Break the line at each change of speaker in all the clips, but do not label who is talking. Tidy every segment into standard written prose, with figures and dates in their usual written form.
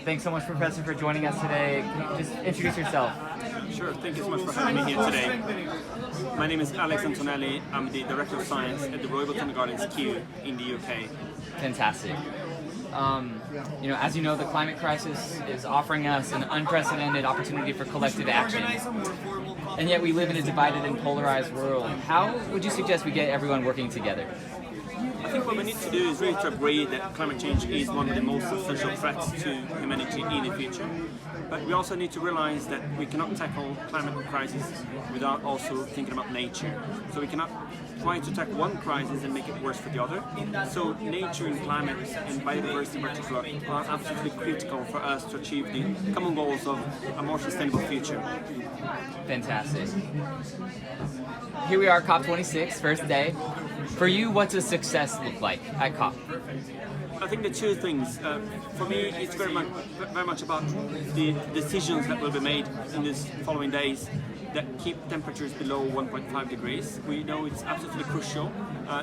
Thanks so much, Professor, for joining us today. Can you just introduce yourself?
Sure, thank you so much for having me here today. My name is Alexandre Antonelli. I'm the Director of Science at the Royal Botanic Gardens Kew in the UK.
Fantastic. As you know, the climate crisis is offering us an unprecedented opportunity for collective action. And yet we live in a divided and polarized world. How would you suggest we get everyone working together?
I think what we need to do is really to agree that climate change is one of the most essential threats to humanity in the future. But we also need to realize that we cannot tackle climate crisis without also thinking about nature. So we cannot try to tackle one crisis and make it worse for the other. So nature and climate and biodiversity in particular are absolutely critical for us to achieve the common goals of a more sustainable future.
Fantastic. Here we are, COP26, first day. For you, what does success look like at COP?
I think the two things. For me, it's very much about the decisions that will be made in these following days that keep temperatures below 1.5 degrees. We know it's absolutely crucial.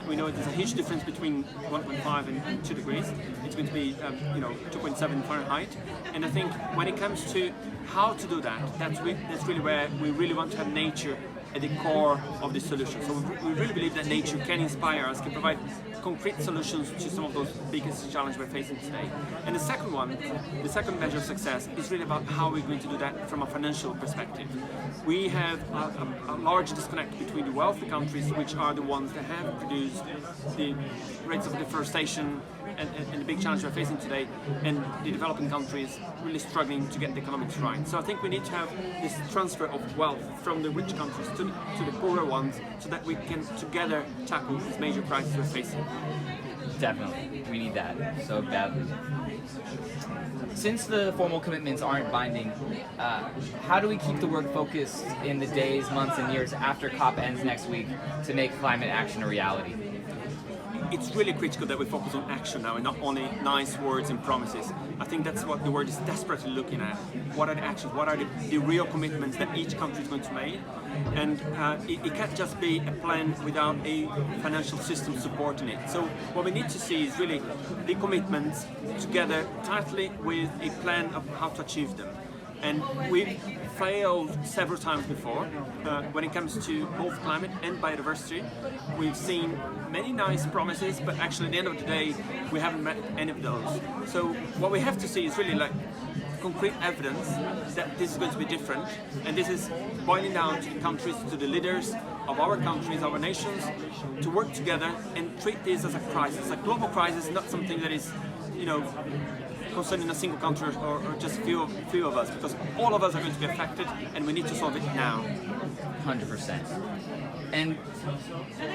We know there's a huge difference between 1.5 and 2 degrees. It's going to be 2.7 Fahrenheit. And I think when it comes to how to do that, that's really where we really want to have nature at the core of the solution. So we really believe that nature can inspire us, can provide concrete solutions to some of those biggest challenges we're facing today. And the second measure of success is really about how we're going to do that from a financial perspective. We have a large disconnect between the wealthy countries, which are the ones that have produced the rates of deforestation and the big challenge we're facing today, and the developing countries really struggling to get the economics right. So I think we need to have this transfer of wealth from the rich countries to the poorer ones, so that we can together tackle these major crises we're facing.
Definitely, we need that so badly. Since the formal commitments aren't binding, how do we keep the work focused in the days, months, and years after COP ends next week to make climate action a reality?
It's really critical that we focus on action now and not only nice words and promises. I think that's what the world is desperately looking at. What are the actions? What are the real commitments that each country is going to make? And it can't just be a plan without a financial system supporting it. So what we need to see is really the commitments together tightly with a plan of how to achieve them. And we've failed several times before when it comes to both climate and biodiversity. We've seen many nice promises, but actually at the end of the day, we haven't met any of those. So what we have to see is really like concrete evidence that this is going to be different, and this is boiling down to the countries, to the leaders of our countries, our nations, to work together and treat this as a crisis, a global crisis, not something that is, concerning a single country or just a few of us, because all of us are going to be affected and we need to solve it now.
100%. And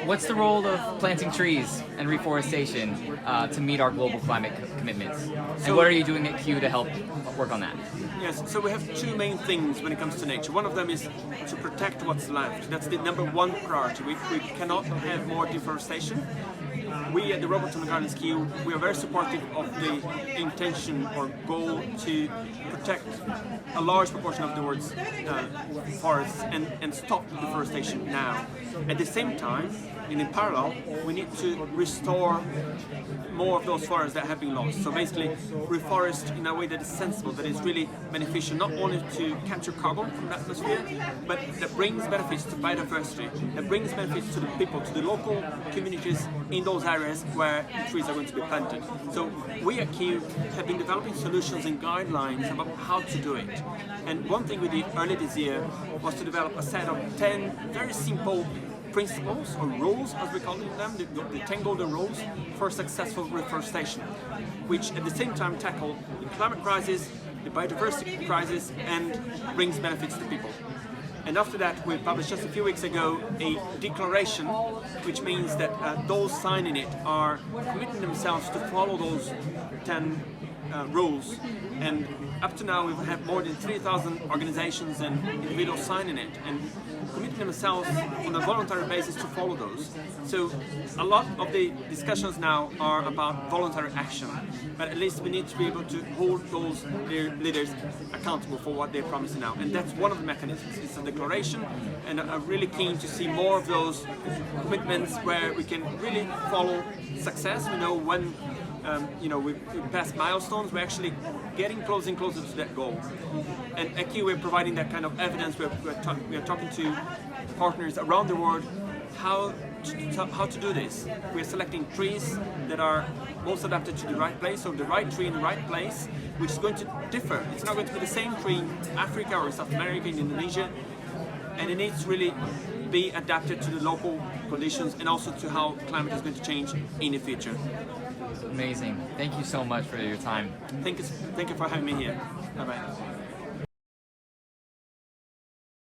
what's the role of planting trees and reforestation to meet our global climate commitments? And what are you doing at Kew to help work on that?
Yes, so we have two main things when it comes to nature. One of them is to protect what's left. That's the number one priority. We cannot have more deforestation. We at the Royal Botanic Gardens Kew, we are very supportive of the intention or goal to protect a large proportion of the world's forests and stop deforestation now. At the same time, and in parallel, we need to restore more of those forests that have been lost. So basically, reforest in a way that is sensible, that is really beneficial, not only to capture carbon from the atmosphere, but that brings benefits to biodiversity, that brings benefits to the people, to the local communities in those areas where the trees are going to be planted. So we at Kew have been developing solutions and guidelines about how to do it. And one thing we did early this year was to develop a set of 10 very simple principles or rules, as we call them, the 10 golden rules for successful reforestation, which at the same time tackle the climate crisis, the biodiversity crisis, and brings benefits to people. And after that, we published just a few weeks ago a declaration, which means that those signing it are committing themselves to follow those 10 rules. And up to now, we've had more than 3,000 organizations and individuals signing it and committing themselves on a voluntary basis to follow those. So a lot of the discussions now are about voluntary action, but at least we need to be able to hold those leaders accountable for what they're promising now. And that's one of the mechanisms. It's a declaration, and I'm really keen to see more of those commitments where we can really follow success. We know when we've passed milestones. We're actually getting closer and closer to that goal. And at Q, we're providing that kind of evidence. We're talking to partners around the world how to do this. We're selecting trees that are most adapted to the right place, so the right tree in the right place, which is going to differ. It's not going to be the same tree in Africa or South America, in Indonesia, and it needs to really be adapted to the local conditions and also to how climate is going to change in the future.
Amazing. Thank you so much for your time.
Thank you for having me here. Bye-bye.